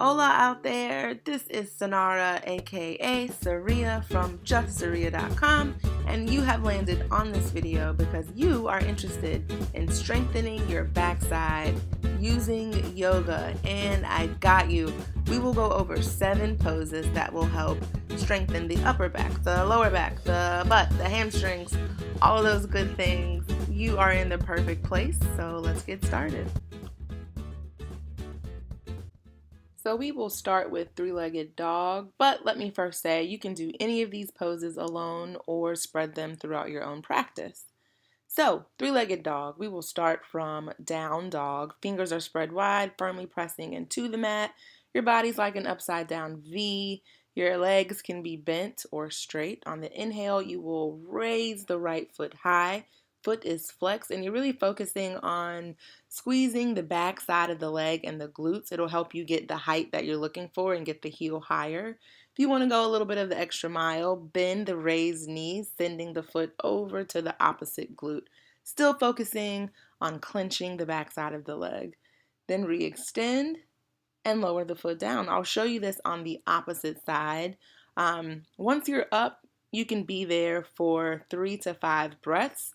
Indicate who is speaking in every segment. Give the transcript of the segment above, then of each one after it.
Speaker 1: Hola out there, this is Sonara aka Saria from justsaria.com, and you have landed on this video because you are interested in strengthening your backside using yoga, and I got you. We will go over 7 poses that will help strengthen the upper back, the lower back, the butt, the hamstrings, all of those good things. You are in the perfect place, so let's get started. So we will start with three-legged dog, but let me first say you can do any of these poses alone or spread them throughout your own practice. So, three-legged dog, we will start from down dog. Fingers are spread wide, firmly pressing into the mat. Your body's like an upside down V. Your legs can be bent or straight. On the inhale, you will raise the right foot high. Foot is flexed, and you're really focusing on squeezing the back side of the leg and the glutes. It'll help you get the height that you're looking for and get the heel higher. If you want to go a little bit of the extra mile, bend the raised knees, sending the foot over to the opposite glute. Still focusing on clenching the back side of the leg. Then re-extend and lower the foot down. I'll show you this on the opposite side. Once you're up, you can be there for 3 to 5 breaths.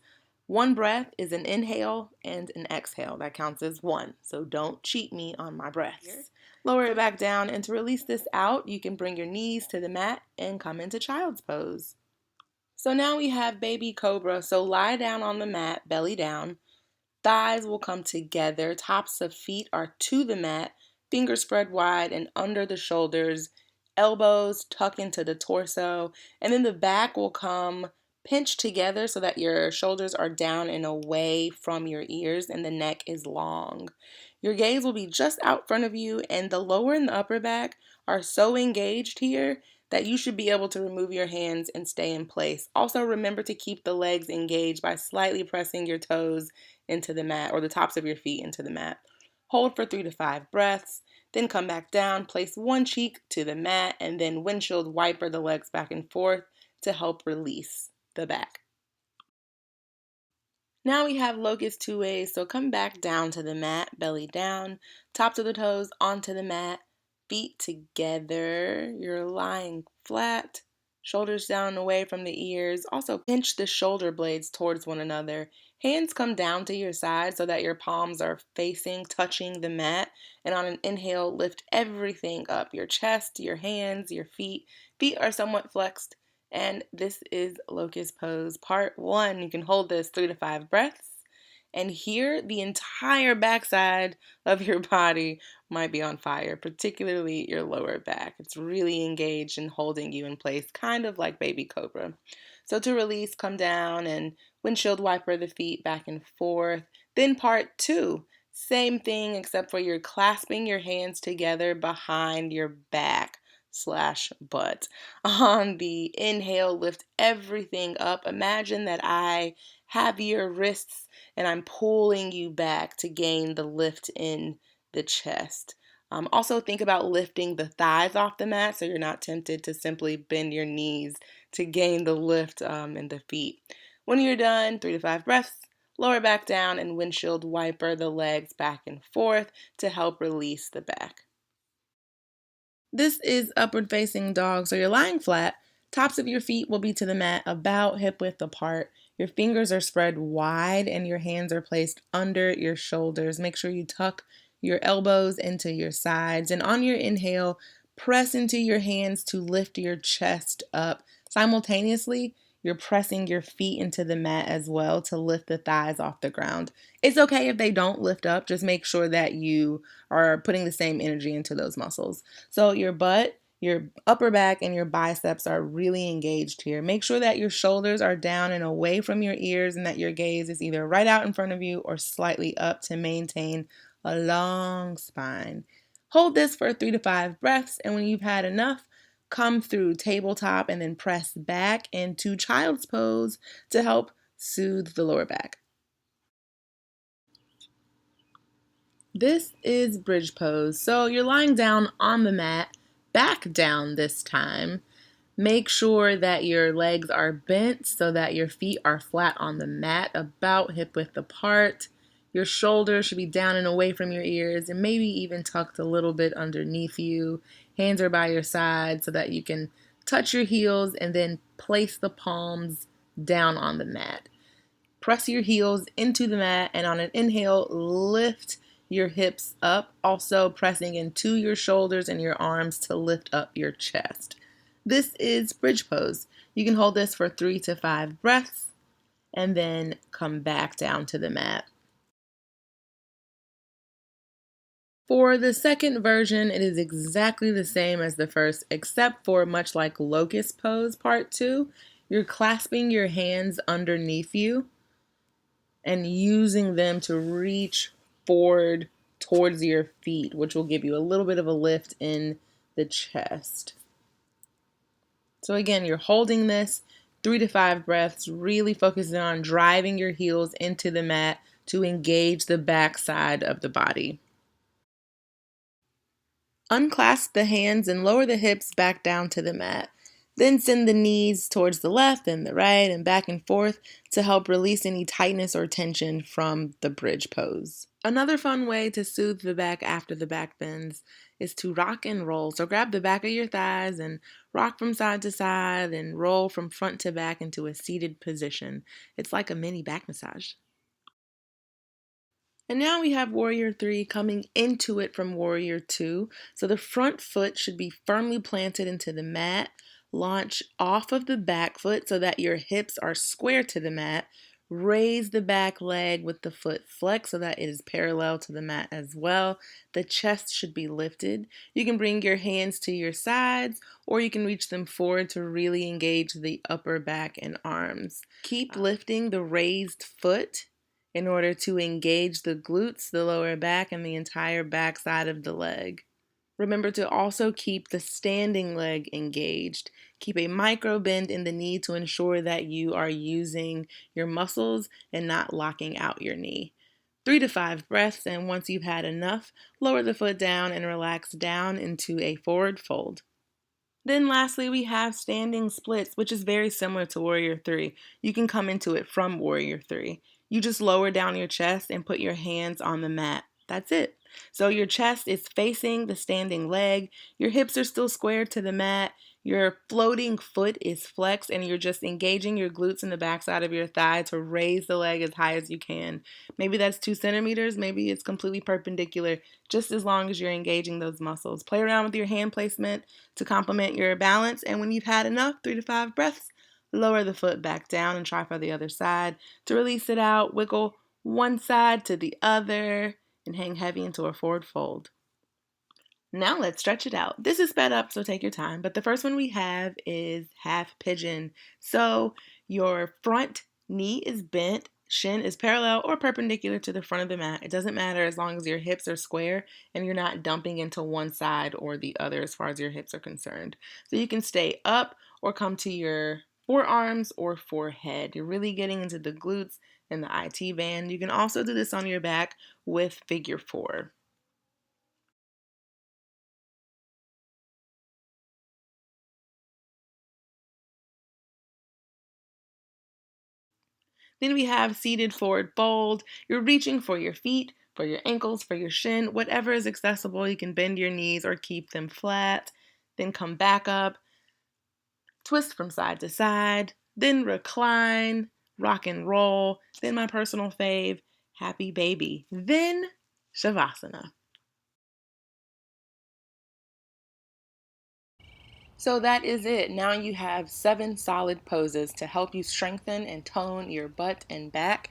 Speaker 1: 1 breath is an inhale and an exhale. That counts as 1, so don't cheat me on my breaths. Lower it back down, and to release this out, you can bring your knees to the mat and come into child's pose. So now we have baby cobra. So lie down on the mat, belly down. Thighs will come together. Tops of feet are to the mat. Fingers spread wide and under the shoulders. Elbows tuck into the torso. And then the back will come pinched together so that your shoulders are down and away from your ears and the neck is long. Your gaze will be just out front of you, and the lower and the upper back are so engaged here that you should be able to remove your hands and stay in place. Also, remember to keep the legs engaged by slightly pressing your toes into the mat, or the tops of your feet into the mat. Hold for 3 to 5 breaths, then come back down, place one cheek to the mat, and then windshield wiper the legs back and forth to help release the back. Now we have locust 2 ways, so come back down to the mat, belly down, tops of the toes onto the mat, feet together. You're lying flat, shoulders down and away from the ears. Also pinch the shoulder blades towards one another. Hands come down to your side so that your palms are facing, touching the mat. And on an inhale, lift everything up. Your chest, your hands, your feet. Feet are somewhat flexed. And this is locust pose part 1. You can hold this 3 to 5 breaths. And here, the entire backside of your body might be on fire, particularly your lower back. It's really engaged and holding you in place, kind of like baby cobra. So to release, come down and windshield wiper the feet back and forth. Then part 2, same thing except for you're clasping your hands together behind your back / butt. On the inhale, lift everything up. Imagine that I have your wrists and I'm pulling you back to gain the lift in the chest. Also think about lifting the thighs off the mat so you're not tempted to simply bend your knees to gain the lift in the feet. When you're done, 3 to 5 breaths, lower back down and windshield wiper the legs back and forth to help release the back. This is upward facing dog, so you're lying flat. Tops of your feet will be to the mat about hip width apart. Your fingers are spread wide and your hands are placed under your shoulders. Make sure you tuck your elbows into your sides. And on your inhale, press into your hands to lift your chest up. Simultaneously, you're pressing your feet into the mat as well to lift the thighs off the ground. It's okay if they don't lift up. Just make sure that you are putting the same energy into those muscles. So your butt, your upper back, and your biceps are really engaged here. Make sure that your shoulders are down and away from your ears and that your gaze is either right out in front of you or slightly up to maintain a long spine. Hold this for 3 to 5 breaths, and when you've had enough, come through tabletop and then press back into child's pose to help soothe the lower back. This is bridge pose. So you're lying down on the mat, back down this time. Make sure that your legs are bent so that your feet are flat on the mat, about hip width apart. Your shoulders should be down and away from your ears and maybe even tucked a little bit underneath you. Hands are by your side so that you can touch your heels and then place the palms down on the mat. Press your heels into the mat and on an inhale, lift your hips up, also pressing into your shoulders and your arms to lift up your chest. This is bridge pose. You can hold this for 3 to 5 breaths and then come back down to the mat. For the second version, it is exactly the same as the first, except for much like locust pose part 2, you're clasping your hands underneath you and using them to reach forward towards your feet, which will give you a little bit of a lift in the chest. So again, you're holding this 3 to 5 breaths, really focusing on driving your heels into the mat to engage the back side of the body. Unclasp the hands and lower the hips back down to the mat. Then send the knees towards the left and the right and back and forth to help release any tightness or tension from the bridge pose. Another fun way to soothe the back after the back bends is to rock and roll. So grab the back of your thighs and rock from side to side and roll from front to back into a seated position. It's like a mini back massage. And now we have Warrior 3 coming into it from Warrior 2. So the front foot should be firmly planted into the mat. Launch off of the back foot so that your hips are square to the mat. Raise the back leg with the foot flexed so that it is parallel to the mat as well. The chest should be lifted. You can bring your hands to your sides or you can reach them forward to really engage the upper back and arms. Keep lifting the raised foot in order to engage the glutes, the lower back, and the entire back side of the leg. Remember to also keep the standing leg engaged. Keep a micro bend in the knee to ensure that you are using your muscles and not locking out your knee. 3 to 5 breaths, and once you've had enough, lower the foot down and relax down into a forward fold. Then lastly, we have standing splits, which is very similar to Warrior 3. You can come into it from Warrior 3. You just lower down your chest and put your hands on the mat. That's it. So your chest is facing the standing leg. Your hips are still squared to the mat. Your floating foot is flexed and you're just engaging your glutes in the backside of your thigh to raise the leg as high as you can. Maybe that's 2 centimeters. Maybe it's completely perpendicular, just as long as you're engaging those muscles. Play around with your hand placement to complement your balance. And when you've had enough, 3 to 5 breaths, lower the foot back down and try for the other side. To release it out, wiggle one side to the other and hang heavy into a forward fold. Now let's stretch it out. This is sped up, so take your time. But the first one we have is half pigeon. So your front knee is bent, shin is parallel or perpendicular to the front of the mat. It doesn't matter as long as your hips are square and you're not dumping into one side or the other as far as your hips are concerned. So you can stay up or come to your forearms or forehead. You're really getting into the glutes and the IT band. You can also do this on your back with figure 4. Then we have seated forward fold. You're reaching for your feet, for your ankles, for your shin, whatever is accessible. You can bend your knees or keep them flat. Then come back up, twist from side to side, then recline, rock and roll. Then my personal fave, happy baby. Then Shavasana. So that is it. Now you have 7 solid poses to help you strengthen and tone your butt and back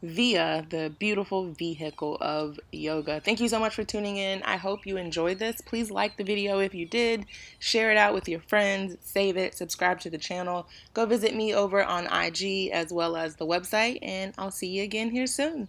Speaker 1: via the beautiful vehicle of yoga. Thank you so much for tuning in. I hope you enjoyed this. Please like the video if you did. Share it out with your friends. Save it. Subscribe to the channel. Go visit me over on IG as well as the website. And I'll see you again here soon.